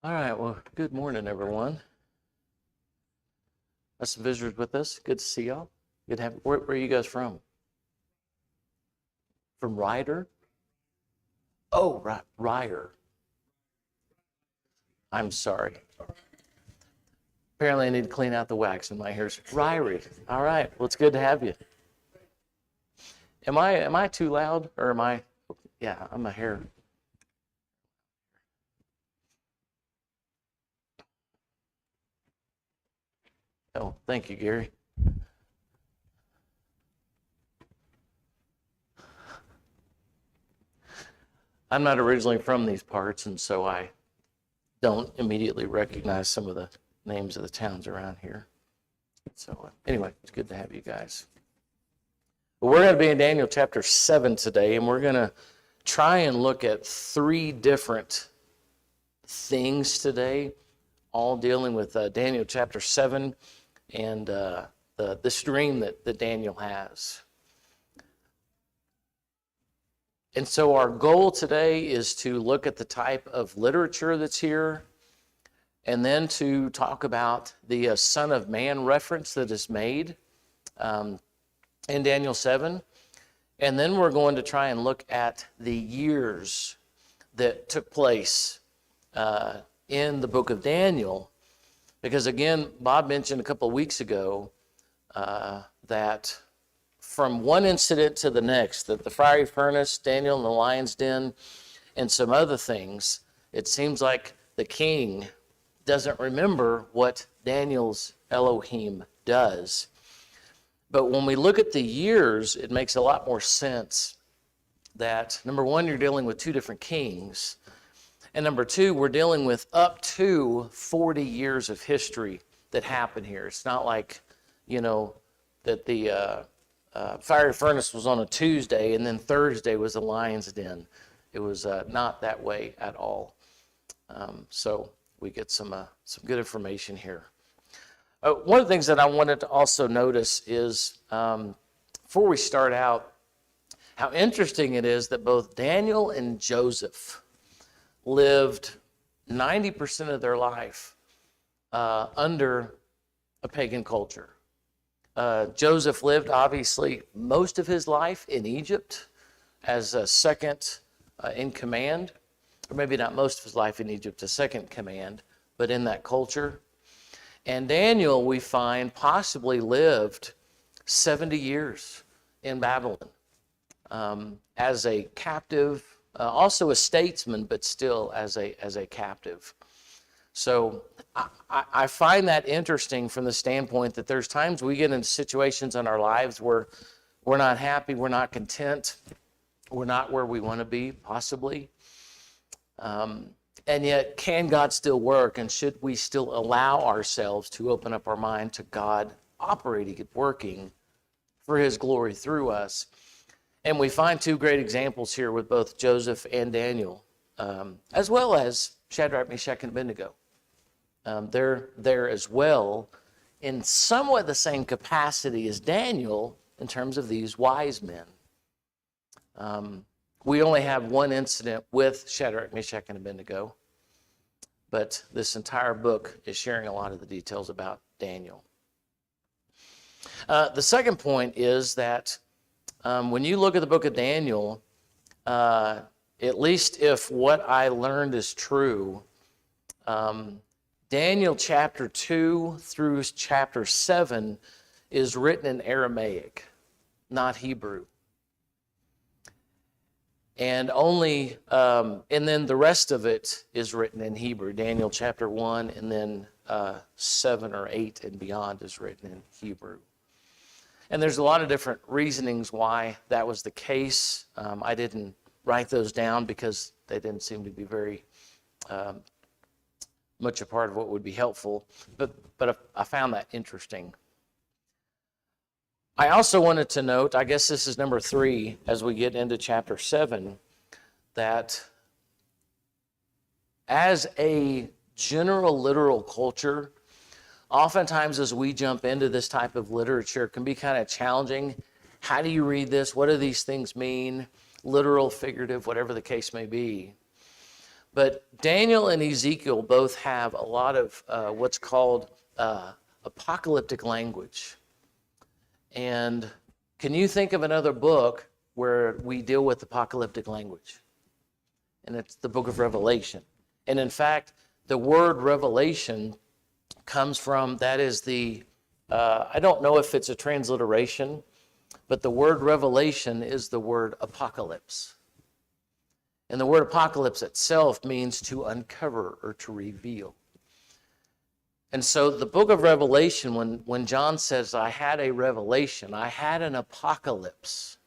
All right, well, good morning, everyone. Got some visitors with us. Good to see y'all. Good to have. Where are you guys from? From Ryder? Oh, right, Ryer. I'm sorry. Apparently, I need to clean out the wax in my hair. Ryrie. All right. Well, it's good to have you. Am I too loud or am I? Yeah, I'm a hair. Oh, thank you, Gary. I'm not originally from these parts, and so I don't immediately recognize some of the names of the towns around here. So anyway, it's good to have you guys. But we're going to be in Daniel chapter 7 today, and we're going to try and look at three different things today, all dealing with Daniel chapter 7 and this dream that Daniel has. And so our goal today is to look at the type of literature that's here, and then to talk about the Son of Man reference that is made in Daniel 7. And then we're going to try and look at the years that took place in the book of Daniel. Because again, Bob mentioned a couple of weeks ago that from one incident to the next, that the fiery furnace, Daniel in the lion's den, and some other things, it seems like the king doesn't remember what Daniel's Elohim does. But when we look at the years, it makes a lot more sense that, number one, you're dealing with two different kings. And number two, we're dealing with up to 40 years of history that happened here. It's not like, that the fiery furnace was on a Tuesday and then Thursday was the lion's den. It was not that way at all. So we get some good information here. One of the things that I wanted to also notice is, before we start out, how interesting it is that both Daniel and Joseph lived 90% of their life under a pagan culture. Joseph lived, obviously, most of his life in Egypt as a second in command, or maybe not most of his life in Egypt, a second command, but in that culture. And Daniel, we find, possibly lived 70 years in Babylon as a captive, also a statesman, but still as a captive. So I find that interesting from the standpoint that there's times we get into situations in our lives where we're not happy, we're not content, we're not where we want to be, possibly. And yet, can God still work, and should we still allow ourselves to open up our mind to God operating and working for His glory through us? And we find two great examples here with both Joseph and Daniel, as well as Shadrach, Meshach, and Abednego. They're there as well in somewhat the same capacity as Daniel in terms of these wise men. We only have one incident with Shadrach, Meshach, and Abednego, but this entire book is sharing a lot of the details about Daniel. The second point is that when you look at the book of Daniel, at least if what I learned is true, Daniel chapter 2 through chapter 7 is written in Aramaic, not Hebrew. And then the rest of it is written in Hebrew. Daniel chapter 1 and then 7 or 8 and beyond is written in Hebrew. And there's a lot of different reasonings why that was the case. I didn't write those down because they didn't seem to be very much a part of what would be helpful. But I found that interesting. I also wanted to note, I guess this is number 3 as we get into chapter 7, that as a general literal culture, oftentimes as we jump into this type of literature, it can be kind of challenging. How do you read this? What do these things mean? Literal, figurative, whatever the case may be. But Daniel and Ezekiel both have a lot of what's called apocalyptic language. And can you think of another book where we deal with apocalyptic language? And it's the book of Revelation. And in fact, the word revelation comes from, that is the, I don't know if it's a transliteration, but the word revelation is the word apocalypse. And the word apocalypse itself means to uncover or to reveal. And so the book of Revelation, when John says, I had a revelation, I had an apocalypse,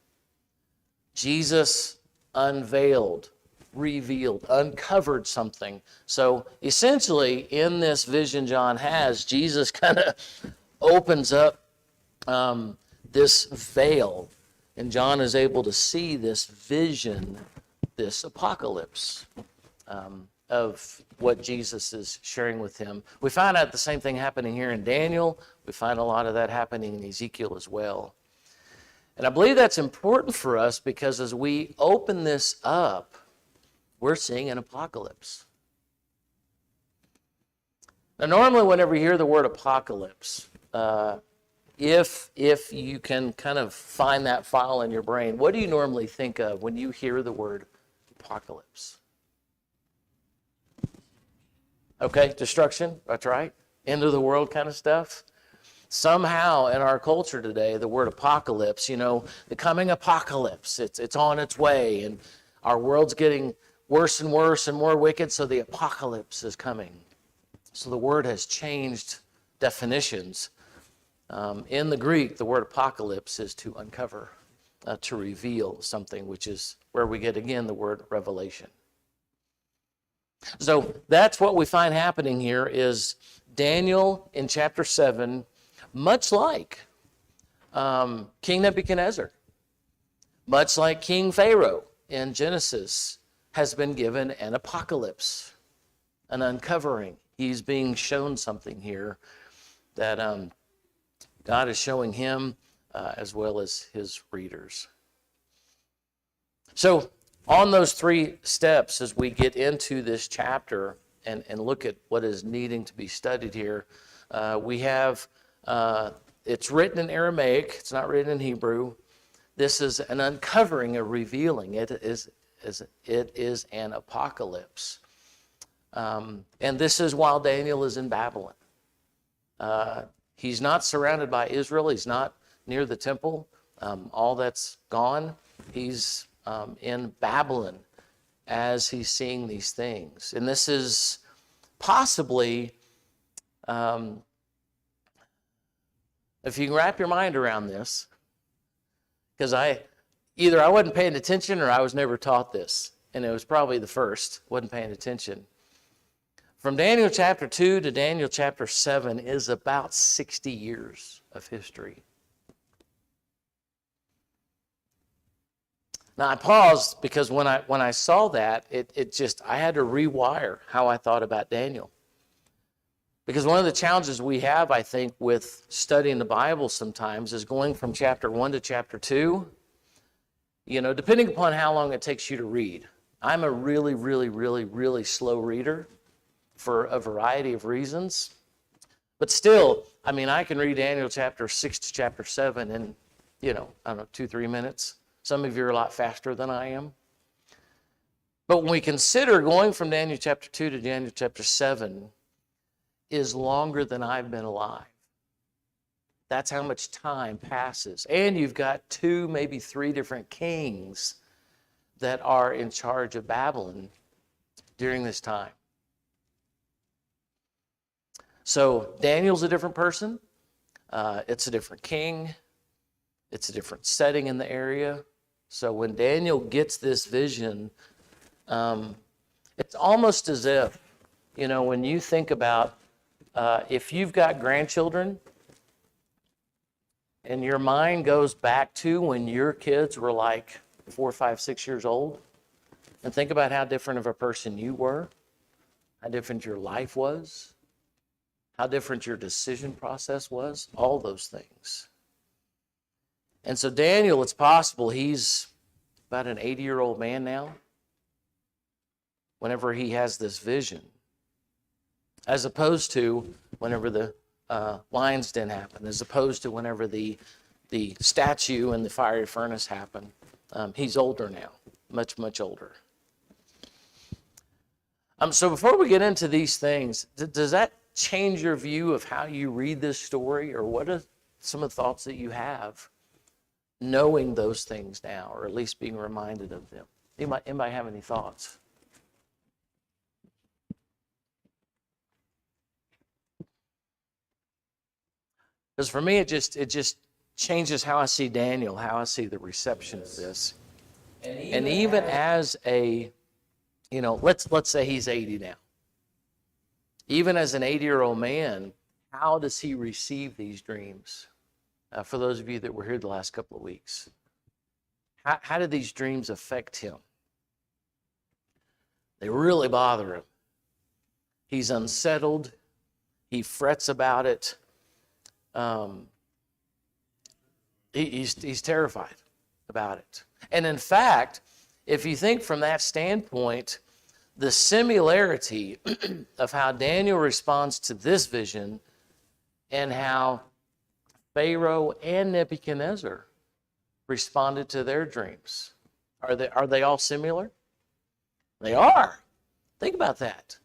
Jesus unveiled, revealed, uncovered something. So essentially, in this vision John has, Jesus kind of opens up this veil, and John is able to see this vision, this apocalypse of what Jesus is sharing with him. We find out the same thing happening here in Daniel. We find a lot of that happening in Ezekiel as well. And I believe that's important for us because as we open this up, we're seeing an apocalypse. Now, normally whenever you hear the word apocalypse, if you can kind of find that file in your brain, what do you normally think of when you hear the word apocalypse? Okay, destruction, that's right. End of the world kind of stuff. Somehow in our culture today, the word apocalypse, the coming apocalypse, it's on its way, and our world's getting worse and worse and more wicked, so the apocalypse is coming. So the word has changed definitions. In the Greek, the word apocalypse is to uncover, to reveal something, which is where we get again the word revelation. So that's what we find happening here is Daniel in chapter 7, much like King Nebuchadnezzar, much like King Pharaoh in Genesis, has been given an apocalypse, an uncovering. He's being shown something here that God is showing him as well as his readers. So on those 3 steps, as we get into this chapter and look at what is needing to be studied here, we have, it's written in Aramaic, it's not written in Hebrew. This is an uncovering, a revealing. It is an apocalypse. And this is while Daniel is in Babylon. He's not surrounded by Israel. He's not near the temple. All that's gone. He's in Babylon as he's seeing these things. And this is possibly, if you can wrap your mind around this, because either I wasn't paying attention or I was never taught this, and it was probably the first, wasn't paying attention. From Daniel chapter 2 to Daniel chapter 7 is about 60 years of history. Now I paused because when I saw that, I had to rewire how I thought about Daniel. Because one of the challenges we have, I think, with studying the Bible sometimes is going from chapter 1 to chapter 2, depending upon how long it takes you to read. I'm a really, really, really, really slow reader for a variety of reasons. But still, I can read Daniel chapter 6 to chapter 7 in, 2-3 minutes. Some of you are a lot faster than I am. But when we consider going from Daniel chapter 2 to Daniel chapter 7 is longer than I've been alive. That's how much time passes. And you've got 2, maybe 3 different kings that are in charge of Babylon during this time. So Daniel's a different person. It's a different king. It's a different setting in the area. So when Daniel gets this vision, it's almost as if, when you think about if you've got grandchildren and your mind goes back to when your kids were like 4, 5, 6 years old, and think about how different of a person you were, how different your life was, how different your decision process was, all those things. And so Daniel, it's possible he's about an 80-year-old man now. whenever he has this vision, as opposed to whenever the lion's den happened, as opposed to whenever the statue in the fiery furnace happened. He's older now, much, much older. So before we get into these things, does that change your view of how you read this story, or what are some of the thoughts that you have knowing those things now, or at least being reminded of them? Anybody have any thoughts? Because for me, it just changes how I see Daniel, how I see the reception of this. And even as a, let's say he's 80 now. Even as an 80-year-old man, how does he receive these dreams? For those of you that were here the last couple of weeks, how do these dreams affect him? They really bother him. He's unsettled. He frets about it. He's terrified about it. And in fact, if you think from that standpoint, the similarity of how Daniel responds to this vision and how Pharaoh and Nebuchadnezzar responded to their dreams, are they all similar? They are. Think about that.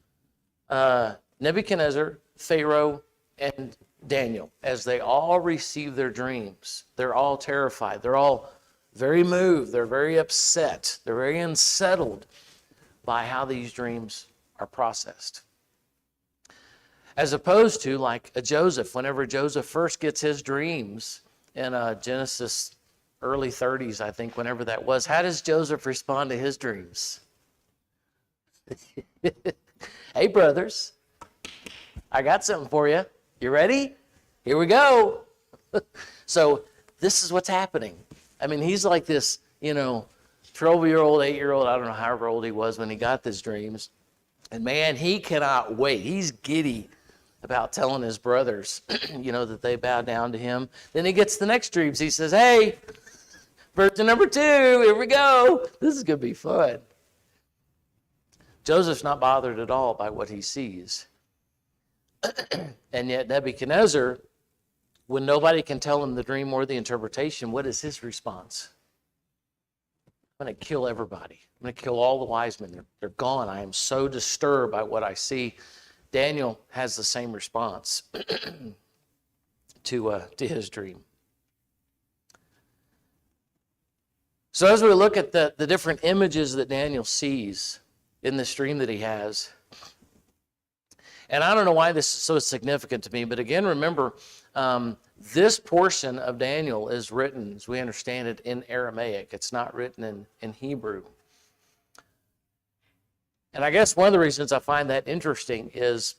Nebuchadnezzar, Pharaoh, and Daniel, as they all receive their dreams, they're all terrified. They're all very moved. They're very upset. They're very unsettled by how these dreams are processed. As opposed to like a Joseph, whenever Joseph first gets his dreams in Genesis early 30s, I think, whenever that was, how does Joseph respond to his dreams? Hey, brothers, I got something for you. You ready? Here we go. So this is what's happening. I mean, he's like this, 12-year-old, 8-year-old, I don't know, however old he was when he got these dreams. And man, he cannot wait. He's giddy about telling his brothers, that they bow down to him. Then he gets the next dreams. He says, hey, version number 2, here we go. This is going to be fun. Joseph's not bothered at all by what he sees. And yet Nebuchadnezzar, when nobody can tell him the dream or the interpretation, what is his response? I'm going to kill everybody. I'm going to kill all the wise men. They're gone. I am so disturbed by what I see. Daniel has the same response to his dream. So as we look at the different images that Daniel sees in this dream that he has, and I don't know why this is so significant to me, but again, remember, this portion of Daniel is written, as we understand it, in Aramaic. It's not written in Hebrew. And I guess one of the reasons I find that interesting is,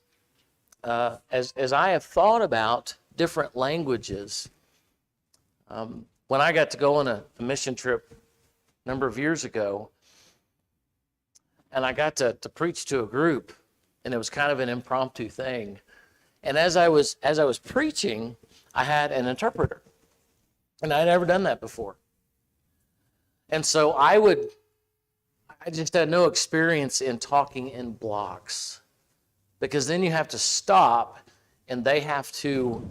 as I have thought about different languages, when I got to go on a mission trip a number of years ago, and I got to preach to a group, and it was kind of an impromptu thing. And as I was preaching, I had an interpreter, and I had never done that before. And so I just had no experience in talking in blocks, because then you have to stop, and they have to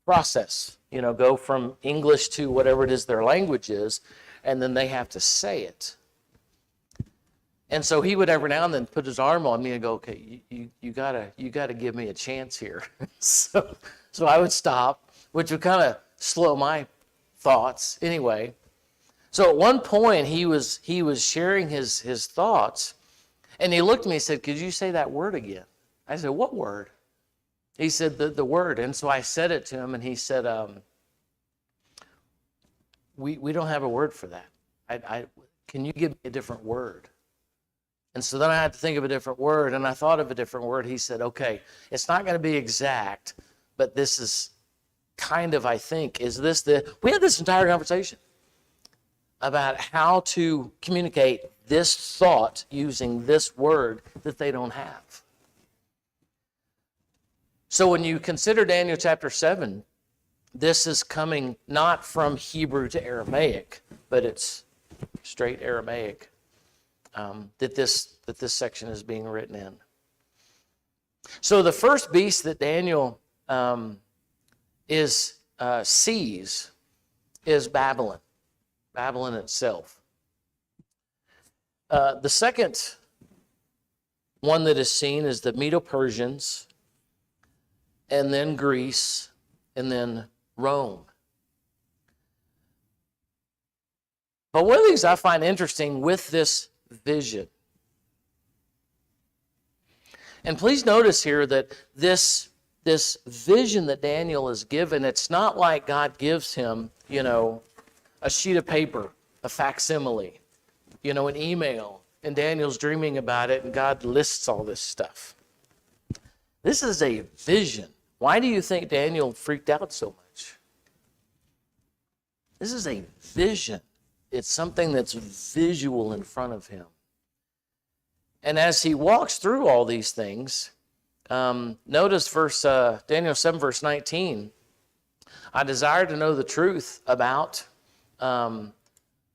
process, go from English to whatever it is their language is, and then they have to say it. And so he would every now and then put his arm on me and go, okay, you gotta give me a chance here. So I would stop, which would kind of slow my thoughts anyway. So at one point he was sharing his thoughts, and he looked at me and said, could you say that word again? I said, what word? He said, the word. And so I said it to him, and he said, we don't have a word for that. Can you give me a different word? And so then I had to think of a different word, and I thought of a different word. He said, okay, it's not going to be exact, but this is kind of, I think, we had this entire conversation about how to communicate this thought using this word that they don't have. So when you consider Daniel chapter 7, this is coming not from Hebrew to Aramaic, but it's straight Aramaic. That this that this section is being written in. So the first beast that Daniel sees is Babylon, Babylon itself. The second one that is seen is the Medo-Persians, and then Greece, and then Rome. But one of the things I find interesting with this vision, and please notice here that this vision that Daniel is given, it's not like God gives him, a sheet of paper, a facsimile, an email, and Daniel's dreaming about it, and God lists all this stuff. This is a vision. Why do you think Daniel freaked out so much? This is a vision. It's something that's visual in front of him. And as he walks through all these things, notice Daniel 7, verse 19. I desire to know the truth about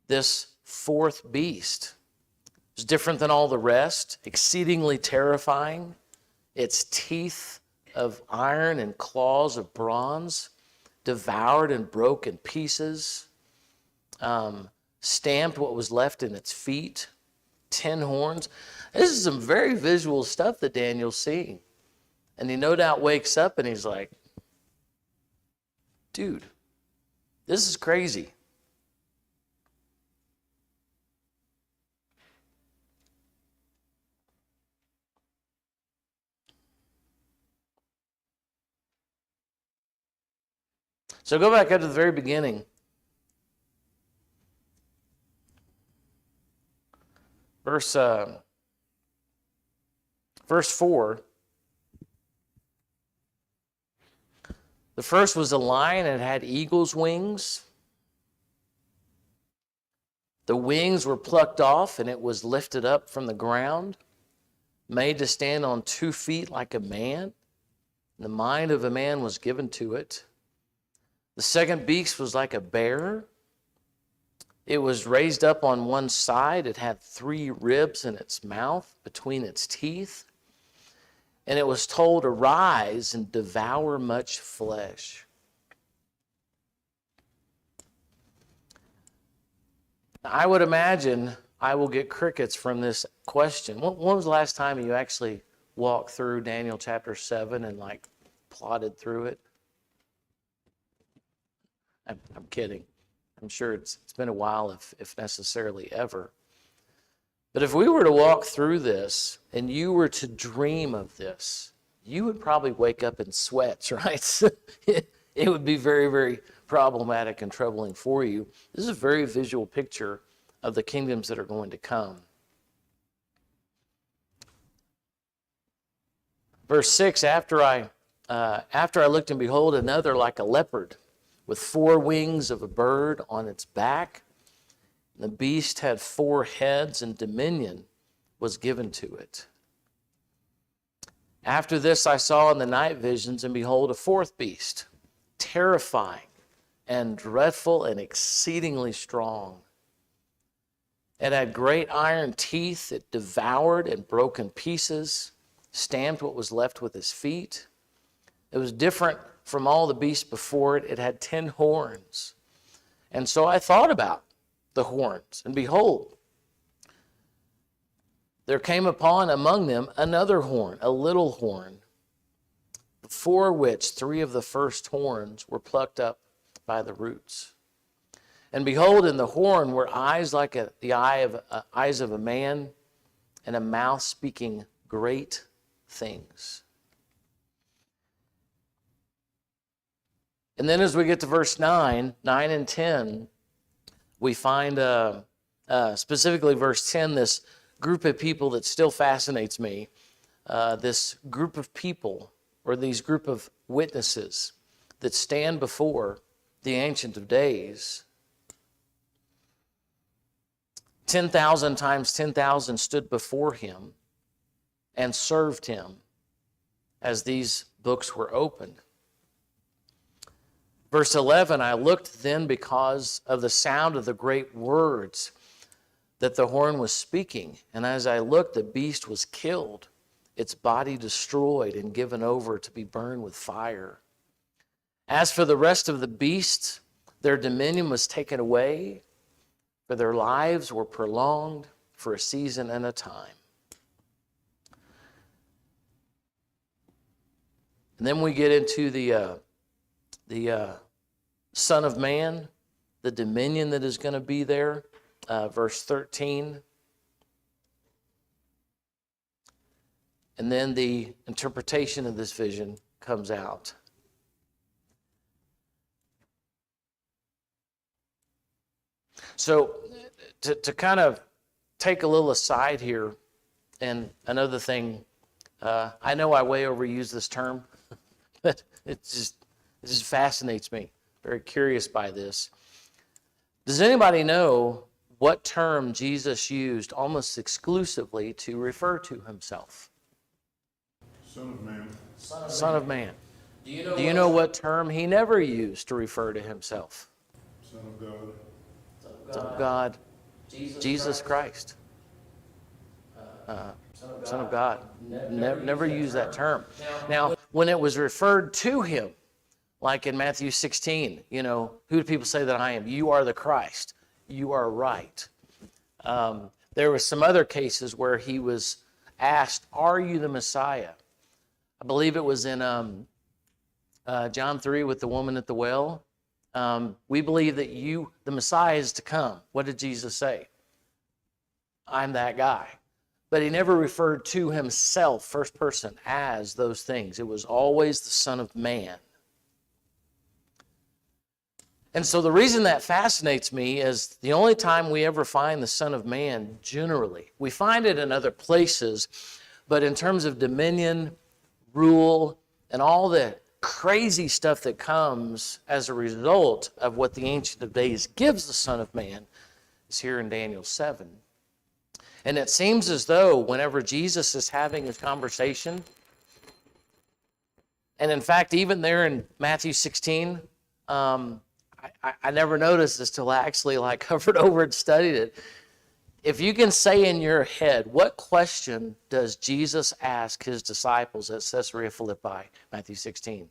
this fourth beast. It's different than all the rest, exceedingly terrifying. Its teeth of iron and claws of bronze, devoured and broke in pieces, stamped what was left in its feet, 10 horns. This is some very visual stuff that Daniel's seeing. And he no doubt wakes up and he's like, dude, this is crazy. So go back up to the very beginning. Verse 4. The first was a lion, and it had eagle's wings. The wings were plucked off, and it was lifted up from the ground, made to stand on 2 feet like a man. The mind of a man was given to it. The second beast was like a bear. It was raised up on one side. It had 3 ribs in its mouth between its teeth. And it was told, arise and devour much flesh. I would imagine I will get crickets from this question. When was the last time you actually walked through Daniel chapter 7 and plotted through it? I'm kidding. I'm sure it's been a while, if necessarily ever. But if we were to walk through this and you were to dream of this, you would probably wake up in sweats, right? It would be very, very problematic and troubling for you. This is a very visual picture of the kingdoms that are going to come. Verse 6, after I looked, and behold, another like a leopard, with 4 wings of a bird on its back. The beast had 4 heads, and dominion was given to it. After this I saw in the night visions, and behold, a 4th beast, terrifying and dreadful and exceedingly strong. It had great iron teeth. It devoured and broke in pieces, stamped what was left with his feet. It was different from all the beasts before it. It had 10 horns. And so I thought about the horns, and behold, there came upon among them another horn, a little horn, before which 3 of the first horns were plucked up by the roots. And behold, in the horn were eyes like the eyes of a man, and a mouth speaking great things. And then as we get to verse 9 and 10, we find specifically verse 10, this group of people that still fascinates me. This group of people, or these group of witnesses that stand before the Ancient of Days. 10,000 times 10,000 stood before him and served him as these books were opened. Verse 11, I looked then because of the sound of the great words that the horn was speaking. And as I looked, the beast was killed, its body destroyed and given over to be burned with fire. As for the rest of the beasts, their dominion was taken away, for their lives were prolonged for a season and a time. And then we get into the Son of Man, the dominion that is going to be there, verse 13. And then the interpretation of this vision comes out. So to kind of take a little aside here, and another thing, I know I way overuse this term, but it just fascinates me. Very curious by this. Does anybody know what term Jesus used almost exclusively to refer to himself? Son of Man. Son of Man. Do you know what term he never used to refer to himself? Son of God. Son of God. Jesus Christ. Son of God. Never used that term. Now, when it was referred to him, like in Matthew 16, who do people say that I am? You are the Christ. You are right. There were some other cases where he was asked, are you the Messiah? I believe it was in John 3 with the woman at the well. We believe that the Messiah, is to come. What did Jesus say? I'm that guy. But he never referred to himself, first person, as those things. It was always the Son of Man. And so the reason that fascinates me is the only time we ever find the Son of Man, generally, we find it in other places, but in terms of dominion, rule, and all the crazy stuff that comes as a result of what the Ancient of Days gives the Son of Man is here in Daniel 7. And it seems as though whenever Jesus is having his conversation, and in fact, even there in Matthew 16, I never noticed this till I actually covered over and studied it. If you can say in your head, what question does Jesus ask his disciples at Caesarea Philippi, Matthew 16?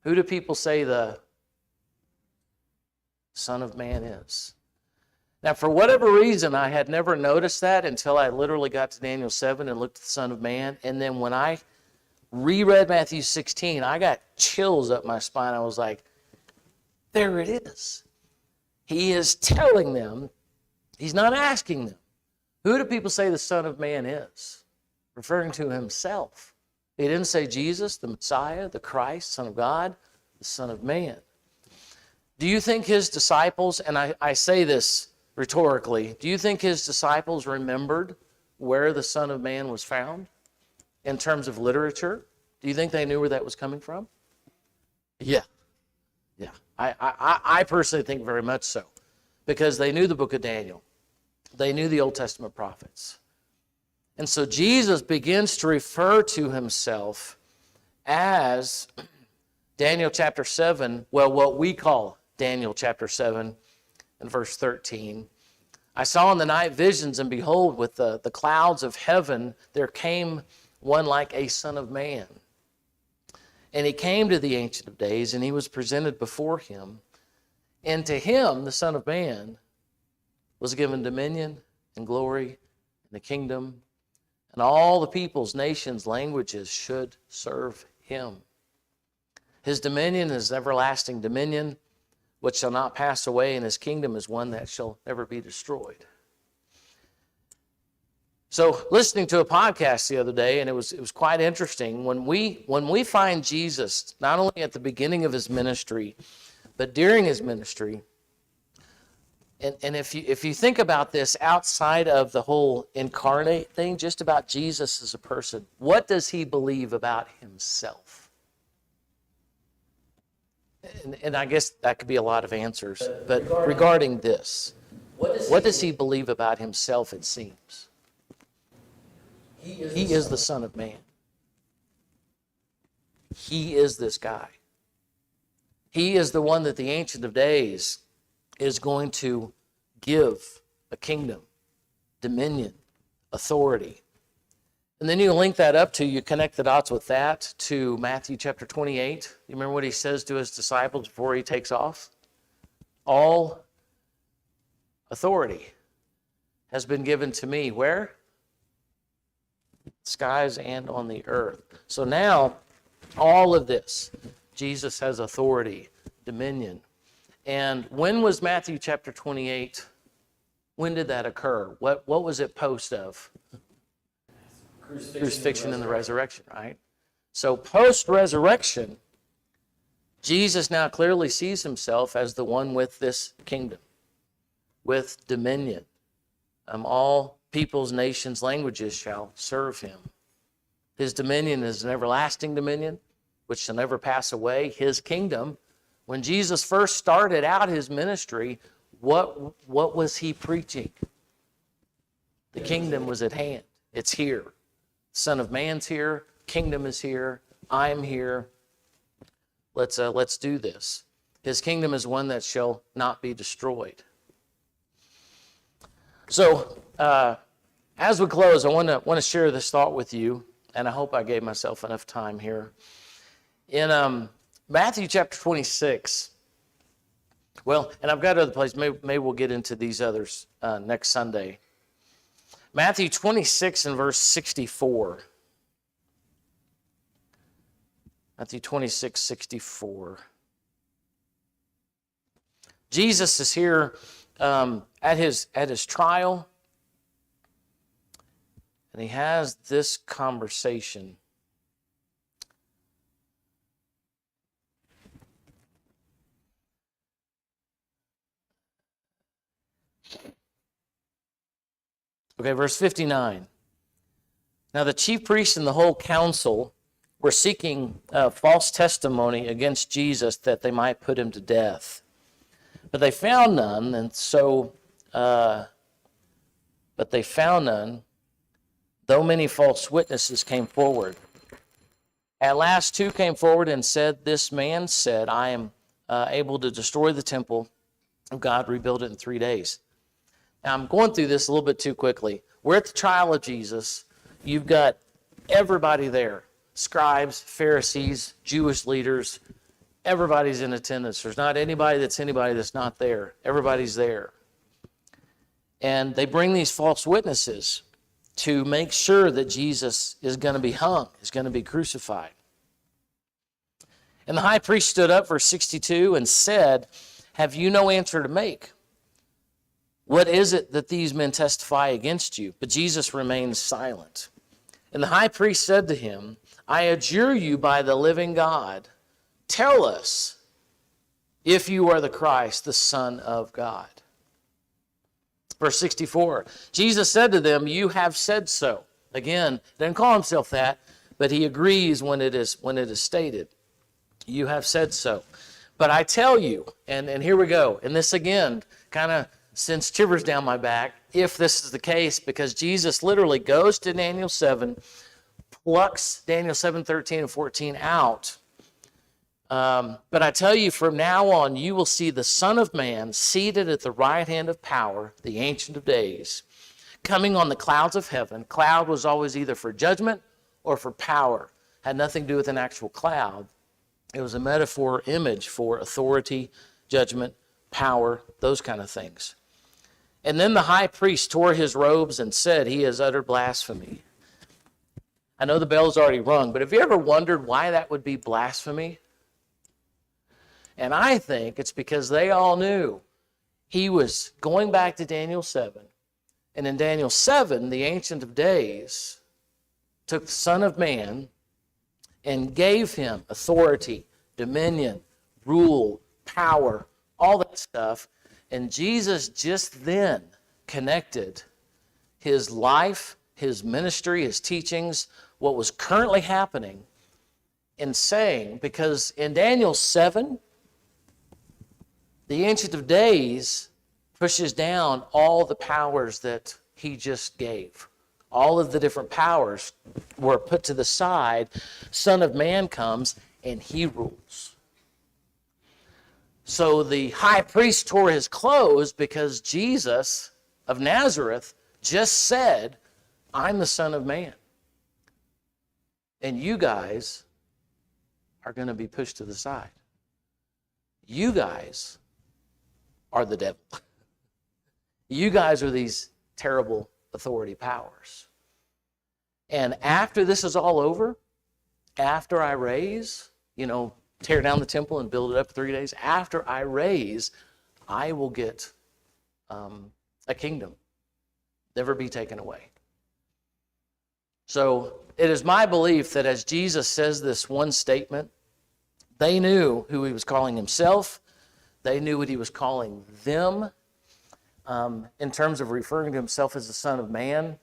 Who do people say the Son of Man is? Now, for whatever reason, I had never noticed that until I literally got to Daniel 7 and looked at the Son of Man. And then when I reread Matthew 16, I got chills up my spine. I was like, there it is. He is telling them, he's not asking them, who do people say the Son of Man is? Referring to himself. He didn't say Jesus, the Messiah, the Christ, Son of God, the Son of Man. Do you think his disciples, and I say this rhetorically, do you think his disciples remembered where the Son of Man was found in terms of literature? Do you think they knew where that was coming from? Yeah. I personally think very much so, because they knew the book of Daniel. They knew the Old Testament prophets. And so Jesus begins to refer to himself as Daniel chapter 7, well, what we call Daniel chapter 7 and verse 13. I saw in the night visions, and behold, with the clouds of heaven, there came one like a son of man. And he came to the Ancient of Days, and he was presented before him. And to him, the Son of Man, was given dominion and glory and the kingdom, and all the peoples, nations, languages should serve him. His dominion is everlasting dominion, which shall not pass away, and his kingdom is one that shall never be destroyed. So, listening to a podcast the other day, and it was quite interesting. When we find Jesus, not only at the beginning of his ministry, but during his ministry, and if you think about this outside of the whole incarnate thing, just about Jesus as a person, what does he believe about himself? And I guess that could be a lot of answers, but regarding this, what does he believe about himself, it seems? He is the Son of Man. He is this guy. He is the one that the Ancient of Days is going to give a kingdom dominion, authority. And then you link that up to, you connect the dots with that to Matthew chapter 28. You remember what he says to his disciples before he takes off? All authority has been given to me. Where? Skies and on the earth. So now, all of this, Jesus has authority, dominion. And when was Matthew chapter 28? When did that occur? What was it post of? Crucifixion and the resurrection, right? So post-resurrection, Jesus now clearly sees himself as the one with this kingdom, with dominion. All peoples, nations, languages shall serve him. His dominion is an everlasting dominion, which shall never pass away. His kingdom, when Jesus first started out his ministry, what was he preaching? The kingdom was at hand. It's here. Son of Man's here. Kingdom is here. I'm here. Let's do this. His kingdom is one that shall not be destroyed. So, as we close, I want to share this thought with you, and I hope I gave myself enough time here. In Matthew chapter 26, well, and I've got other places. Maybe we'll get into these others next Sunday. Matthew 26 and verse 64. Matthew 26, 64. Jesus is here at his trial, and he has this conversation. Okay, verse 59. Now the chief priests and the whole council were seeking false testimony against Jesus that they might put him to death. But they found none, though many false witnesses came forward. At last two came forward and said, "This man said, I am able to destroy the temple of God, rebuild it in 3 days." Now, I'm going through this a little bit too quickly. We're at the trial of Jesus. You've got everybody there. Scribes, Pharisees, Jewish leaders. Everybody's in attendance. There's not anybody that's not there. Everybody's there. And they bring these false witnesses to make sure that Jesus is going to be hung, is going to be crucified. And the high priest stood up, verse 62, and said, "Have you no answer to make? What is it that these men testify against you?" But Jesus remained silent. And the high priest said to him, "I adjure you by the living God, tell us if you are the Christ, the Son of God." Verse 64, Jesus said to them, "You have said so." Again, doesn't call himself that, but he agrees when it is stated. You have said so. But I tell you, and here we go, and this again kind of sends shivers down my back, if this is the case, because Jesus literally goes to Daniel 7, plucks Daniel 7, 13, and 14 out. But I tell you, from now on, you will see the Son of Man seated at the right hand of power, the Ancient of Days, coming on the clouds of heaven. Cloud was always either for judgment or for power. Had nothing to do with an actual cloud. It was a metaphor image for authority, judgment, power, those kind of things. And then the high priest tore his robes and said, "He has uttered blasphemy." I know the bell's already rung, but have you ever wondered why that would be blasphemy? And I think it's because they all knew he was going back to Daniel 7. And in Daniel 7, the Ancient of Days took the Son of Man and gave him authority, dominion, rule, power, all that stuff. And Jesus just then connected his life, his ministry, his teachings, what was currently happening, in saying, because in Daniel 7, the Ancient of Days pushes down all the powers that he just gave. All of the different powers were put to the side. Son of Man comes and he rules. So the high priest tore his clothes because Jesus of Nazareth just said, I'm the Son of Man. And you guys are going to be pushed to the side. You guys are the devil. You guys are these terrible authority powers. And after this is all over, after I raise, tear down the temple and build it up 3 days, after I raise, I will get a kingdom, never be taken away. So it is my belief that as Jesus says this one statement, they knew who he was calling himself. They knew what he was calling them in terms of referring to himself as the Son of Man.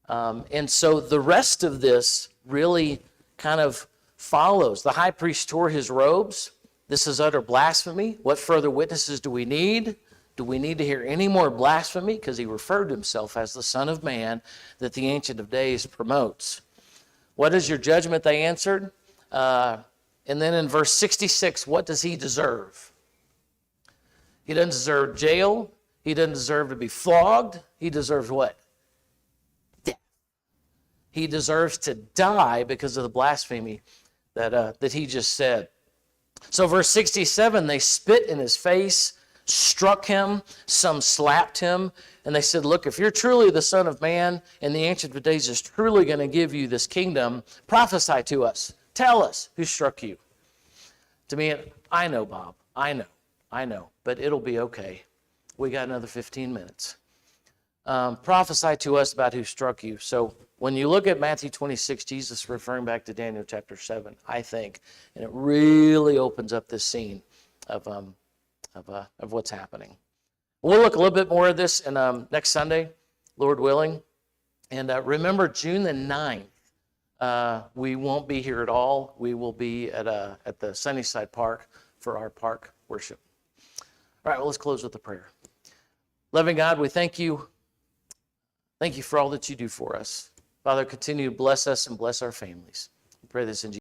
And so the rest of this really kind of follows. The high priest tore his robes. This is utter blasphemy. What further witnesses do we need? Do we need to hear any more blasphemy? Because he referred to himself as the Son of Man that the Ancient of Days promotes. What is your judgment? They answered. And then in verse 66, what does he deserve? He doesn't deserve jail. He doesn't deserve to be flogged. He deserves what? Death. He deserves to die because of the blasphemy that he just said. So verse 67, they spit in his face, struck him, some slapped him, and they said, look, if you're truly the Son of Man and the Ancient of Days is truly going to give you this kingdom, prophesy to us. Tell us who struck you. To me, I know, Bob. I know, but it'll be okay. We got another 15 minutes. Prophesy to us about who struck you. So when you look at Matthew 26, Jesus referring back to Daniel chapter 7, I think, and it really opens up this scene of what's happening. We'll look a little bit more of this in, next Sunday, Lord willing. And remember, June the 9th, we won't be here at all. We will be at the Sunnyside Park for our park worship. All right, well, let's close with a prayer. Loving God, we thank you. Thank you for all that you do for us. Father, continue to bless us and bless our families. We pray this in Jesus' name.